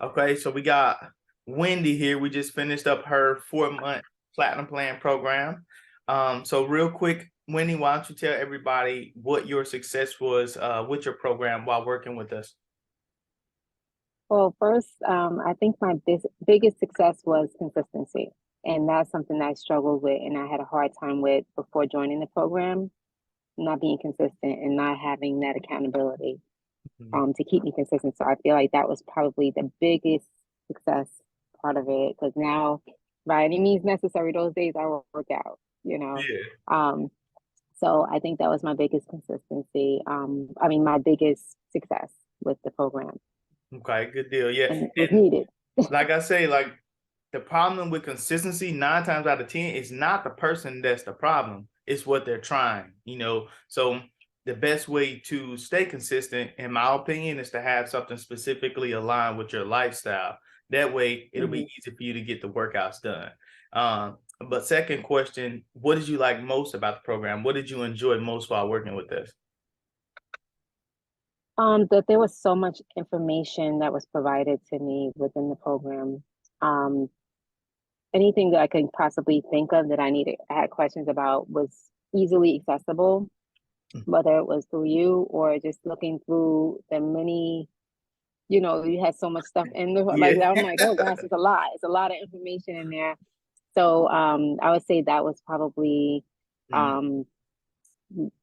Okay, so we got Wendy here. We just finished up her 4-month platinum plan program. So real quick, Wendy, why don't you tell everybody what your success was with your program while working with us? Well, first, I think my biggest success was consistency. And that's something that I struggled with and I had a hard time with before joining the program, not being consistent and not having that accountability Mhm. to keep me consistent. So I feel like that was probably the biggest success part of it because now, by any means necessary, those days I will work out, you know. Yeah. Um, so I think that was my biggest consistency. I mean, my biggest success with the program, Okay, good deal. Yeah. and it was And needed. like I say, like the problem with consistency, 9 times out of 10, is not the person that's the problem. It's what they're trying, So the best way to stay consistent, in my opinion, is to have something specifically aligned with your lifestyle. That way it'll be Mhm. easy for you to get the workouts done. But second question, what did you like most about the program? What did you enjoy most while working with us? That there was so much information that was provided to me within the program. Um, Anything that I could possibly think of that I had questions about was easily accessible, whether it was through you or just looking through the many, you had so much stuff in the like Yeah. I'm like, oh gosh, it's a lot. It's a lot of information in there. So I would say that was probably Mhm. um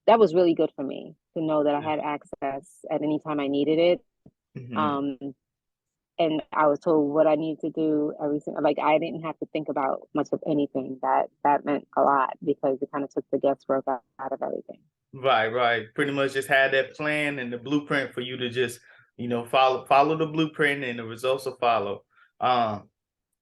that was really good for me to know that I had access at any time I needed it. Mhm. Um, and I was told what I needed to do every single like I didn't have to think about much of anything. That meant a lot because it kind of took the guesswork out of everything. Right, right. Pretty much just had that plan and the blueprint for you to just, follow the blueprint and the results will follow. Um,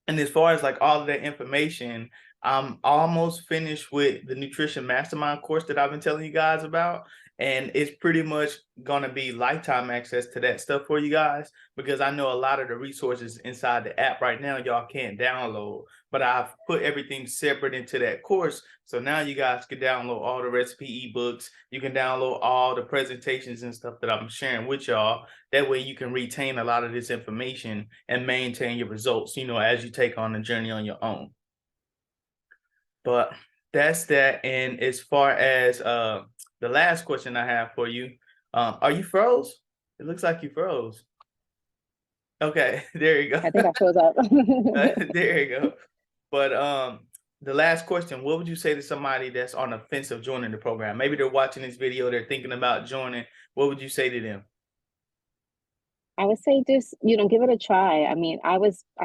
and as far as like all of that information, I'm almost finished with the nutrition mastermind course that I've been telling you guys about. And it's pretty much gonna be lifetime access to that stuff for you guys because I know a lot of the resources inside the app right now y'all can't download, but I've put everything separate into that course. So now you guys can download all the recipe ebooks. You can download all the presentations and stuff that I'm sharing with y'all. That way you can retain a lot of this information and maintain your results, as you take on the journey on your own. But that's that. And as far as the last question I have for you, are you froze? It looks like you froze. Okay, there you go. I think I froze up. There you go. But the last question, what would you say to somebody that's on the fence of joining the program? Maybe they're watching this video, they're thinking about joining. What would you say to them? I would say just, give it a try. I mean, I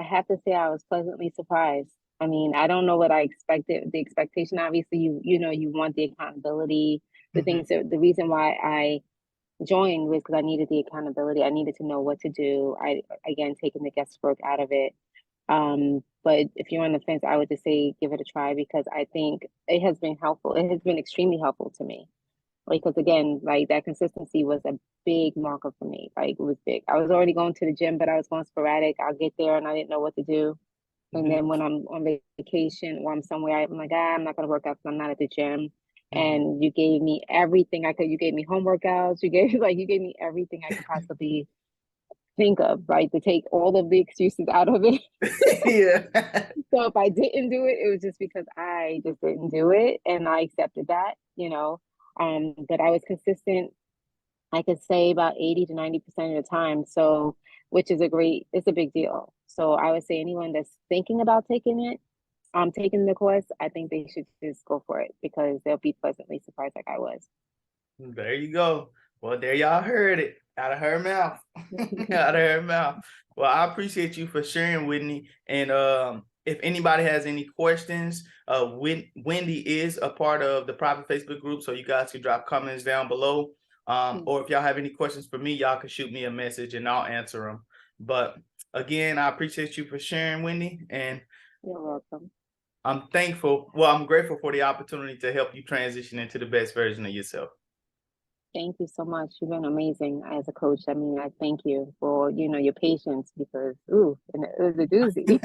have to say I was pleasantly surprised. I mean, I don't know what I expected. The expectation, obviously, you want the accountability, Mhm. the reason why I joined was because I needed the accountability. I needed to know what to do. Again, taking the guesswork out of it. But if you're on the fence, I would just say give it a try because I think it has been helpful. It has been extremely helpful to me because again, like that consistency was a big marker for me. Like it was big. I was already going to the gym, but I was going sporadic. I'll get there and I didn't know what to do. And Mhm. then when I'm on vacation or I'm somewhere, I'm like, I'm not gonna work out because I'm not at the gym. Mhm. And you gave me everything I could. You gave me home workouts. You gave me everything I could possibly think of, right? To take all of the excuses out of it. Yeah. So if I didn't do it, it was just because I just didn't do it, and I accepted that. But I was consistent. I could say about 80 to 90% of the time. So, which is it's a big deal. So I would say anyone that's thinking about taking the course, I think they should just go for it because they'll be pleasantly surprised like I was. There you go. Well, there y'all heard it out of her mouth. Out of her mouth. Well, I appreciate you for sharing, Whitney. And if anybody has any questions, Wendy is a part of the private Facebook group, so you guys can drop comments down below. Or if y'all have any questions for me, y'all can shoot me a message and I'll answer them. But again, I appreciate you for sharing, Wendy, and You're welcome. I'm thankful. Well, I'm grateful for the opportunity to help you transition into the best version of yourself. Thank you so much. You've been amazing as a coach. I mean, I thank you for, your patience because, ooh, and it was a doozy.